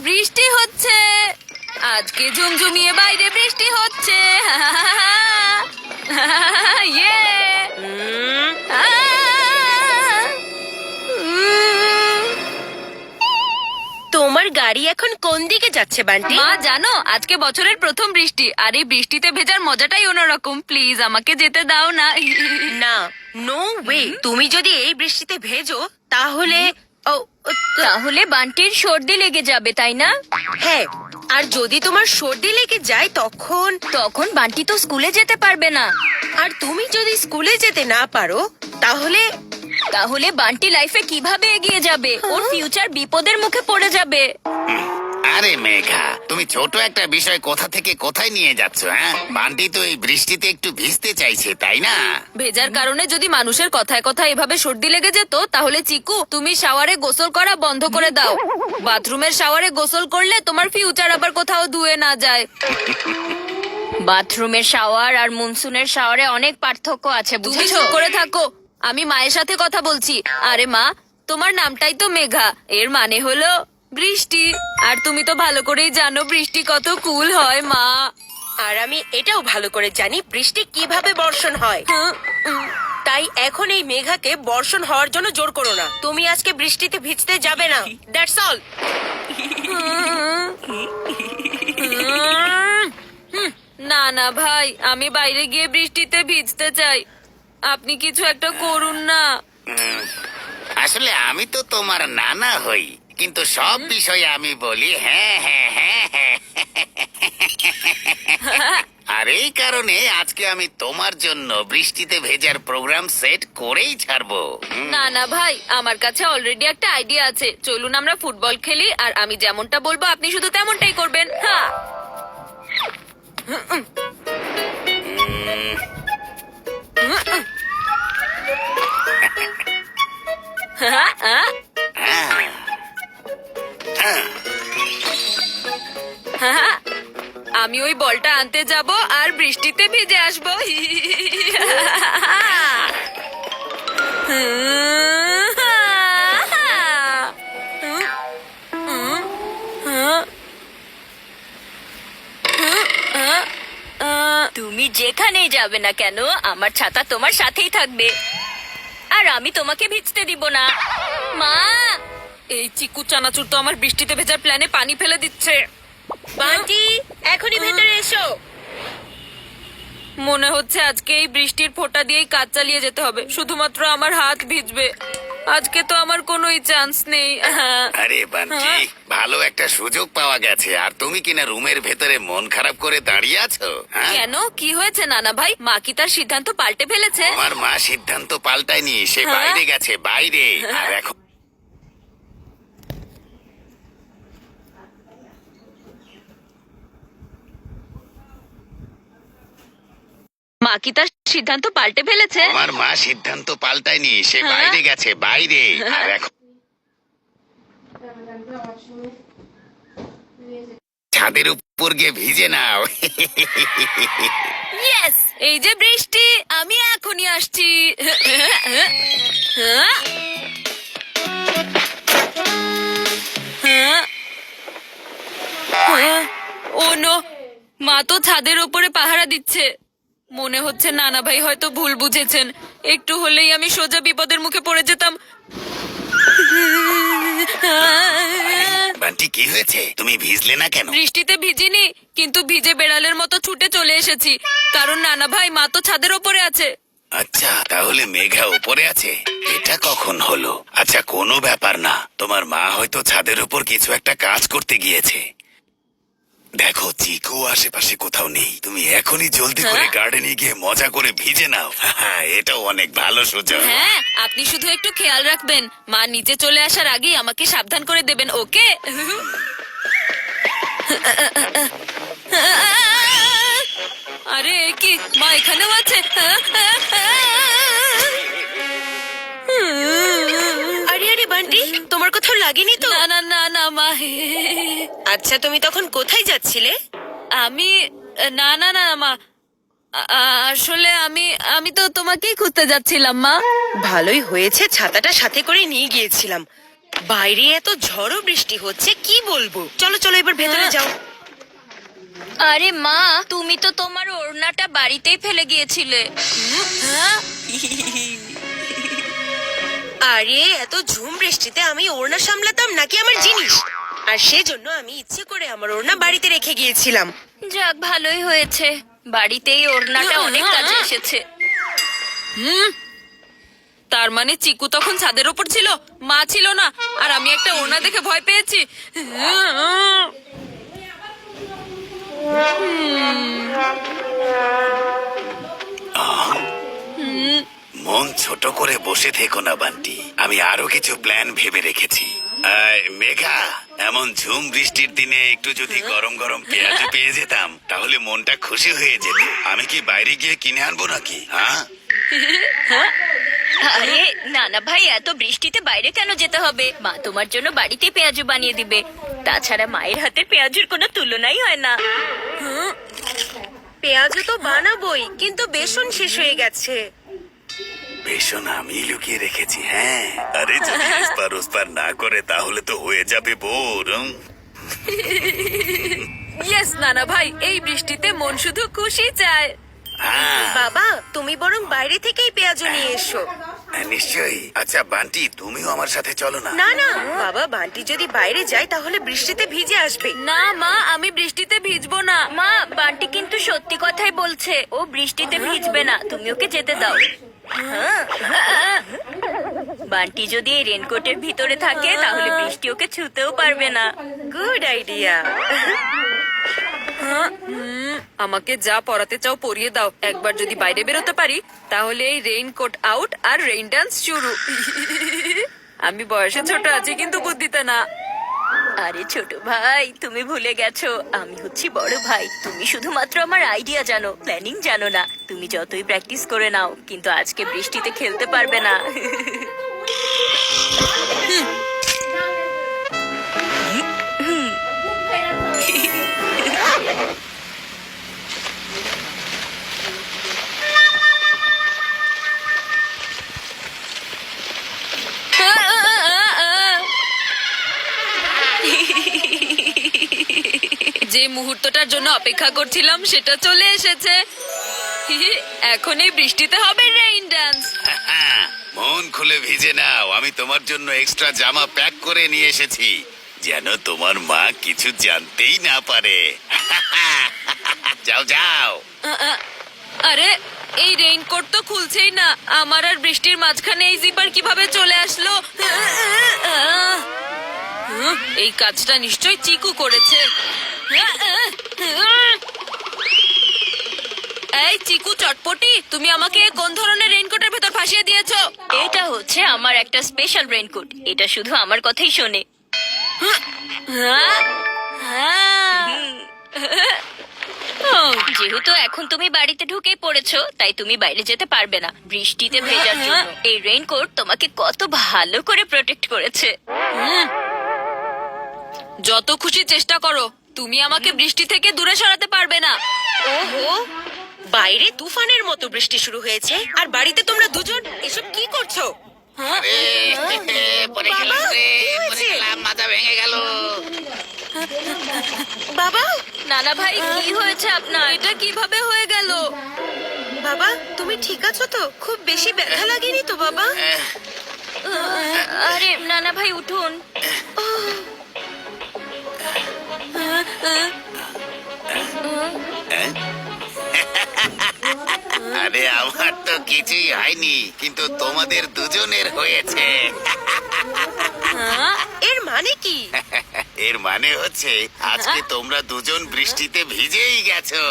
বৃষ্টি হচ্ছে, আজকে ঝুমঝুমিয়ে বাইরে বৃষ্টি হচ্ছে। ইয়ে! তোমার গাড়ি এখন কোন দিকে যাচ্ছে বান্টি? মা জানো, আজকে বছরের প্রথম বৃষ্টি, আর এই বৃষ্টিতে ভেজার মজাটাই অন্যরকম। প্লিজ আমাকে যেতে দাও না। না, নো ওয়ে। তুমি যদি এই বৃষ্টিতে ভেজো তাহলে তাহলে বান্টির সর্দি লেগে যাবে, তাই না? হ্যাঁ, আর যদি তোমার সর্দি লেগে যায় তখন তখন বান্টি তো স্কুলে যেতে পারবে না। আর তুমি যদি স্কুলে যেতে না পারো তাহলে তাহলে বান্টি লাইফে কিভাবে এগিয়ে যাবে? ওর ফিউচার বিপদের মুখে পড়ে যাবে। আরে মেঘা, তুমি ছোট একটা বিষয় কোথা থেকে কোথায় নিয়ে যাচ্ছ? হ্যাঁ, বান্টি তো এই বৃষ্টিতে একটু ভিজতে চাইছে, তাই না? ভেজার কারণে যদি মানুষের কথায় কথায় এভাবে সর্দি লেগে যেত, তাহলে চিকু তুমি শাওয়ারে গোসল করা বন্ধ করে দাও। বাথরুমের শাওয়ারে গোসল করলে তোমার ফিউচার আবার কোথাও ধুয়ে না যায়। বাথরুমের শাওয়ার আর মনসুনের শাওয়ারে অনেক পার্থক্য আছে, তুমি চুপ করে থাকো। আমি মায়ের সাথে কথা বলছি। আরে মা, তোমার নামটাই তো মেঘা, এর মানে হলো বৃষ্টি। আর তুমি তো ভালো করেই জানো বৃষ্টি কত কুল হয় মা। আর আমি এটাও ভালো করে জানি বৃষ্টি কিভাবে বর্ষণ হয়। তাই এখন এই মেঘাকে বর্ষণ হওয়ার জন্য জোর করো না। তুমি আজকে বৃষ্টিতে ভিজতে যাবে না, দ্যাটস অল। না না ভাই, আমি বাইরে গিয়ে বৃষ্টিতে ভিজতে চাই। আপনি কিছু একটা করুন না। আসলে আমি তো তোমার নানা হই, কিন্তু সব বিষয়ে আমি বলি হ্যাঁ হ্যাঁ হ্যাঁ হ্যাঁ। আর এই কারণে আজকে আমি তোমার জন্য বৃষ্টিতে ভেজার প্রোগ্রাম সেট করেই ছাড়বো। না না ভাই, আমার কাছে অলরেডি একটা আইডিয়া আছে। চলুন আমরা ফুটবল খেলি, আর আমি যেমনটা বলবো আপনি শুধু তেমনটাই করবেন। হ্যাঁ, আমি ওই বলটা আনতে যাব আর বৃষ্টিতে ভিজে আসবো। তুমি যেখানেই যাবে না কেন, আমার ছাতা তোমার সাথেই থাকবে, আর আমি তোমাকে ভিজতে দিব না। মা, এই চিকু চানাচুর তো আমার বৃষ্টিতে ভেজার প্ল্যানে পানি ফেলে দিচ্ছে। বান্টি, এখনই ভেতরে এসো। মনে হচ্ছে আজকে এই বৃষ্টির ফোঁটা দিয়েই কাজ চালিয়ে যেতে হবে। শুধুমাত্র আমার হাত ভিজবে। আজকে তো আমার কোনোই চান্স নেই। আরে বান্টি, ভালো একটা সুযোগ পাওয়া গেছে, আর তুমি কিনা রুমের ভেতরে মন খারাপ করে দাঁড়িয়ে আছো। হ্যাঁ, কেন, কি হয়েছে নানা ভাই? মা কি তার সিদ্ধান্ত পাল্টে ফেলেছে? আমার মা সিদ্ধান্ত পাল্টায়নি, সে বাইরে গেছে, বাইরে। আর এখন মা কি তার সিদ্ধান্ত পাল্টে ফেলেছে? আমার মা সিদ্ধান্ত পাল্টায়নি, সে বাইরে গেছে, বাইরে। আর এখন ছাদের উপর গিয়ে ভিজে নাও। ইয়েস, এই যে বৃষ্টি, আমি এখনই আসছি। ও নো, মা তো ছাদের উপরে পাহারা দিচ্ছে। মনে হচ্ছে নানা ভাই হয়তো ভুল বুঝেছেন। একটু হলেই আমি সোজা বিপদের মুখে পড়ে যেতাম। বান্টি, কি হয়েছে? তুমি ভিজলে না কেন? বৃষ্টিতে ভিজিনি, কিন্তু ভিজে বেড়ালের মতো ছুটে চলে এসেছি, কারণ নানা ভাই মা তো ছাদের ওপরে আছে। আচ্ছা, তাহলে মেঘা উপরে আছে? এটা কখন হলো? আচ্ছা, কোনো ব্যাপার না, তোমার মা হয়তো ছাদের উপর কিছু একটা কাজ করতে গিয়েছে। দেখো, চিকু আশেপাশে কোথাও নেই, তুমি এখনই জলদি করে গার্ডেনে গিয়ে মজা করে ভিজে নাও। এটা অনেক ভালো সুযোগ। হ্যাঁ, আপনি শুধু একটু খেয়াল রাখবেন, মা নিচে চলে আসার আগেই আমাকে সাবধান করে দেবেন, ওকে? আরে কি, মা এখানেও আছে? আরে আরে বান্টি, তোমার কোথাও লাগেনি তো? না না না না মা। আচ্ছা, তুমি তখন কোথায় যাচ্ছিলে? আমি না না না মা, আসলে আমি আমি তো তোমাকেই খুঁজতে যাচ্ছিলাম মা। ভালোই হয়েছে ছাতাটা সাথে করে নিয়ে গিয়েছিলাম। বাইরে এত ঝড়ো বৃষ্টি হচ্ছে কি বলবো। চলো চলো এবার ভেতরে যাও। আরে মা, তুমি তো তোমার ওড়নাটা বাড়িতেই ফেলে গিয়েছিলে। আরে এত ঝুম বৃষ্টিতে আমি ওড়না সামলাতাম নাকি আমার জিনিস, আর সেজন্য আমি ইচ্ছে করে আমার ওড়না বাড়িতে রেখে গিয়েছিলাম। যাক, ভালোই হয়েছে, বাড়িতেই ওড়নাটা অনেক কাজে এসেছে। তার মানে চিকু তখন ছাদের উপর ছিল, মা ছিল না, আর আমি একটা ওড়না দেখে ভয় পেয়েছি। মন ছোট করে বসে থেকো না বান্টি, আমি আরো কিছু প্ল্যান ভেবে রেখেছি। মেঘা, এমন ঝুম বৃষ্টির দিনে একটু যদি গরম গরম পেঁয়াজ পেয়ে যেতাম তাহলে মনটা খুশি হয়ে যেত। আমি কি বাইরে গিয়ে কিনে আনবো নাকি? হ্যাঁ, আরে নানা ভাই, এত বৃষ্টিতে বাইরে কেন যেতে হবে? মা তোমার জন্য বাড়িতে পেঁয়াজু বানিয়ে দিবে। তাছাড়া মায়ের হাতে পেঁয়াজুর কোনো তুলনাই হয় না। পেঁয়াজও তো বানাবোই, কিন্তু বেসন শেষ হয়ে গেছে। বেসন আমি লুকিয়ে রেখেছি। হ্যাঁ, আরে যদি এসপার ওসপার না করে তাহলে তো হয়ে যাবে বোর। ইয়েস নানা ভাই, এই বৃষ্টিতে মন শুধু খুশি চায়। হ্যাঁ, বাবা তুমি বরং বাইরে থেকেই পেঁয়াজও নিয়ে এসো। নিশ্চয়ই। আচ্ছা বান্টি, তুমিও আমার সাথে চলো না। না না বাবা, বান্টি যদি বাইরে যায় তাহলে বৃষ্টিতে ভিজে আসবে। না মা, আমি বৃষ্টিতে ভিজবো না। মা, বান্টি কিন্তু সত্যি কথাই বলছে, ও বৃষ্টিতে ভিজবে না, তুমি ওকে যেতে দাও। বান্টি যদি এই রেনকোটের ভিতরে থাকে তাহলে বৃষ্টি ওকে ছুতেও পারবে না। Good idea. আমাকে যা পড়াতে চাও পরিয়ে দাও। একবার যদি বাইরে বেরোতে পারি তাহলে এই রেইনকোট আউট আর রেইন ডান্স শুরু। আমি বয়সে ছোট আছি কিন্তু বুদ্ধিতে না। আরে ছোট ভাই, তুমি ভুলে গেছো আমি হচ্ছি বড় ভাই। তুমি শুধুমাত্র আমার আইডিয়া জানো, প্ল্যানিং জানো না। তুমি যতই প্র্যাকটিস করে নাও, কিন্তু আজকে বৃষ্টিতে খেলতে পারবে না। যে মুহূর্তটার জন্য অপেক্ষা করছিলাম সেটা চলে এসেছে। এখন এই বৃষ্টিতে হবে রেইন ডান্স। মন খুলে ভিজে নাও, আমি তোমার জন্য এক্সট্রা জামা প্যাক করে নিয়ে এসেছি, যেন তোমার মা কিছু জানতেই না পারে। যাও যাও। আরে এই রেইনকোট তো খুলছেই না, আমার আর বৃষ্টির মাঝখানে এই জিপার কিভাবে চলে আসলো? এই কাজটা নিশ্চয়ই চিকু করেছে। এই চিকু চটপটি, তুমি আমাকে কোন ধরনের রেইনকোটের ভেতর ফাঁসিয়ে দিয়েছো? এটা হচ্ছে আমার একটা স্পেশাল রেইনকোট, এটা শুধু আমার কথাই শোনে। যেহেতু এখন তুমি বাড়িতে ঢুকে পড়েছো, তাই তুমি বাইরে যেতে পারবে না বৃষ্টিতে ভেজার জন্য। এই রেইনকোট তোমাকে কত ভালো করে প্রোটেক্ট করেছে। যত খুশি চেষ্টা করো, তুমি আমাকে বৃষ্টি থেকে দূরে সরাতে পারবে না। ওহো, বাইরে তুফানের মতো বৃষ্টি শুরু হয়েছে আর বাড়িতে তোমরা দুজন এসব কি করছো? পড়ে গেলাম রে, পড়ে গেলাম, মাথা ভেঙে গেল। বাবা নানা ভাই, কি হয়েছে আপনার? এটা কিভাবে হয়ে গেল? বাবা তুমি ঠিক আছো তো? খুব বেশি ব্যথা লাগেনি তো বাবা? আরে নানা ভাই উঠুন। আরে আমার তো কিছুই হয়নি, কিন্তু তোমাদের দুজনের হয়েছে। এর মানে কি? এর মানে হচ্ছে আজকে তোমরা দুজন বৃষ্টিতে ভিজেই গেছো।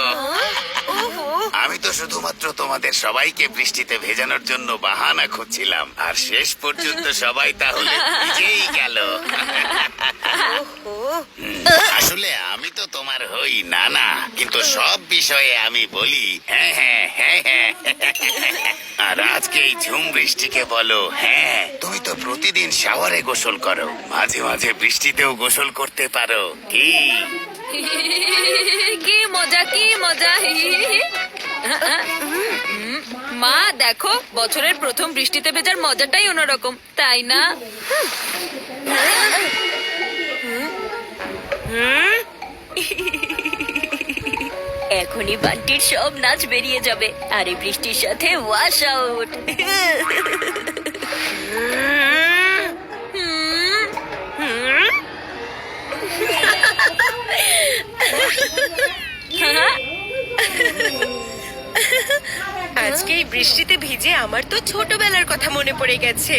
ওহো, আমি তো শুধুমাত্র তোমাদের সবাইকে বৃষ্টিতে ভেজানোর জন্য বাহানা খুঁজছিলাম, আর শেষ পর্যন্ত সবাই তাহলে ভিজেই গেল। ওহো। আসলে আমি তো তোমার হই না না, কিন্তু সব বিষয়ে আমি বলি হ্যাঁ হ্যাঁ হ্যাঁ হ্যাঁ। আর আজকে এই ঝুম বৃষ্টিকে বলো হ্যাঁ। তুমি তো প্রতিদিন শাওয়ারে গোসল করো, মাঝে মাঝে বৃষ্টিতেও গোসল করতে পারো। কি কি মজা, কি মজা। মা দেখো, বছরের প্রথম বৃষ্টিতে ভেজার মজাটাই অন্যরকম, তাই না? এখনই বান্টির সব নাচ বেরিয়ে যাবে আর এই বৃষ্টির সাথে ওয়াশ আউট। আজকে এই বৃষ্টিতে ভিজে আমার তো ছোটবেলার কথা মনে পড়ে গেছে।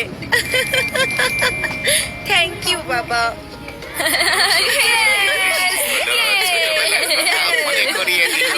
থ্যাংক ইউ বাবা। মনে করিয়ে দিল।